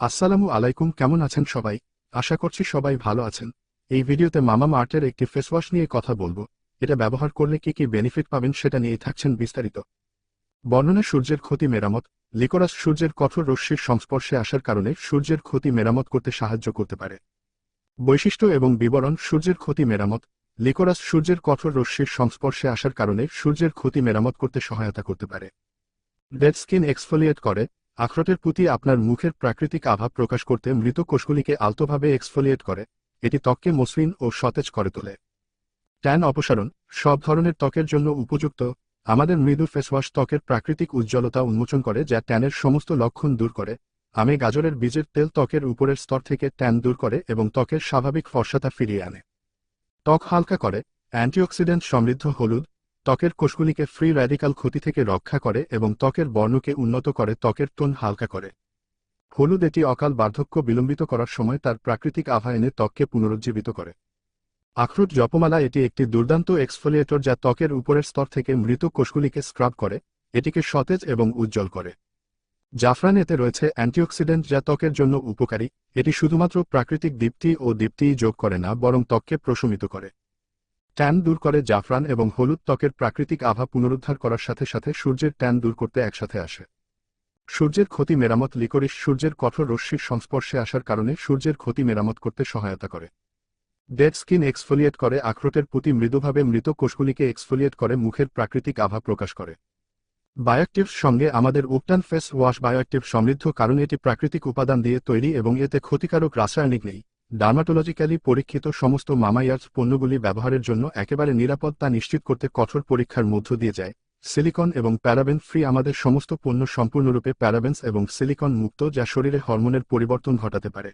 আসসালামু আলাইকুম, কেমন আছেন সবাই? আশা করছি সবাই ভালো আছেন। এই ভিডিওতে মামা আর্থের একটি ফেস ওয়াশ নিয়ে কথা বলবো। এটা ব্যবহার করলে কি কি বেনিফিট পাবেন সেটা নিয়ে থাকছেন বিস্তারিত বর্ণনা। সূর্যের ক্ষতি মেরামত। লিকোরাস সূর্যের কঠোর রশ্মির সংস্পর্শে আসার কারণে সূর্যের ক্ষতি মেরামত করতে সাহায্য করতে পারে। বৈশিষ্ট্য এবং বিবরণ। সূর্যের ক্ষতি মেরামত। লিকোরাস সূর্যের কঠোর রশ্মির সংস্পর্শে আসার কারণে সূর্যের ক্ষতি মেরামত করতে সহায়তা করতে পারে। ডেড স্কিন এক্সফোলিয়েট করে। আখরোটের প্রতি আপনার মুখের প্রাকৃতিক আভা প্রকাশ করতে মৃত কোষগুলিকে আলতোভাবে এক্সফোলিয়েট করে। এটি ত্বককে মসৃণ ও সতেজ করে তোলে। ট্যান অপসারণ। সব ধরনের ত্বকের জন্য উপযুক্ত। আমাদের মৃদু ফেসওয়াশ ত্বকের প্রাকৃতিক উজ্জ্বলতা উন্মোচন করে, যা ট্যানের সমস্ত লক্ষণ দূর করে। আমে গাজরের বীজের তেল ত্বকের উপরের স্তর থেকে ট্যান দূর করে এবং ত্বকের স্বাভাবিক ফর্সাতা ফিরিয়ে আনে। ত্বক হালকা করে। অ্যান্টিঅক্সিডেন্ট সমৃদ্ধ হলুদ ত্বকের কোষগুলিকে ফ্রি র্যাডিক্যাল ক্ষতি থেকে রক্ষা করে এবং ত্বকের বর্ণকে উন্নত করে, ত্বকের টোন হালকা করে। হলুদ এটি অকাল বার্ধক্য বিলম্বিত করার সময় তার প্রাকৃতিক আভা এনে ত্বককে পুনরুজ্জীবিত করে। আখরোট জপমালা এটি একটি দুর্দান্ত এক্সফোলিয়েটর যা ত্বকের উপরের স্তর থেকে মৃত কোষগুলিকে স্ক্রাব করে, এটিকে সতেজ এবং উজ্জ্বল করে। জাফরান এতে রয়েছে অ্যান্টিঅক্সিডেন্ট যা ত্বকের জন্য উপকারী। এটি শুধুমাত্র প্রাকৃতিক দীপ্তি ও দীপ্তিই যোগ করে না, বরং ত্বককে প্রশমিত করে। ট্যান দূর করে। জাফরান এবং হলুদ ত্বকের প্রাকৃতিক আভা পুনরুদ্ধার করার সাথে সাথে সূর্যের ট্যান দূর করতে একসাথে আসে। সূর্যের ক্ষতি মেরামত। লিকোরিস সূর্যের কঠোর রশ্মির সংস্পর্শে আসার কারণে সূর্যের ক্ষতি মেরামত করতে সহায়তা করে। ডেড স্কিন এক্সফোলিয়েট করে। আখরোটের প্রতি মৃদুভাবে মৃত কোষগুলিকে এক্সফোলিয়েট করে মুখের প্রাকৃতিক আভা প্রকাশ করে। বায়োঅ্যাক্টিভস সঙ্গে আমাদের উপটান ফেস ওয়াশ বায়োঅ্যাক্টিভ সমৃদ্ধ, কারণ এটি প্রাকৃতিক উপাদান দিয়ে তৈরি এবং এতে ক্ষতিকারক রাসায়নিক নেই। ডার্মাটোলজিক্যালি পরীক্ষিত সমস্ত মামায়ার্থ পণ্যগুলি ব্যবহারের জন্য একেবারে নিরাপদ তা নিশ্চিত করতে কঠোর পরীক্ষার মধ্য দিয়ে যায়। সিলিকন এবং প্যারাবেন ফ্রি। আমাদের সমস্ত পণ্য সম্পূর্ণরূপে প্যারাবেন্স এবং সিলিকন মুক্ত, যা শরীরে হরমোনের পরিবর্তন ঘটাতে পারে।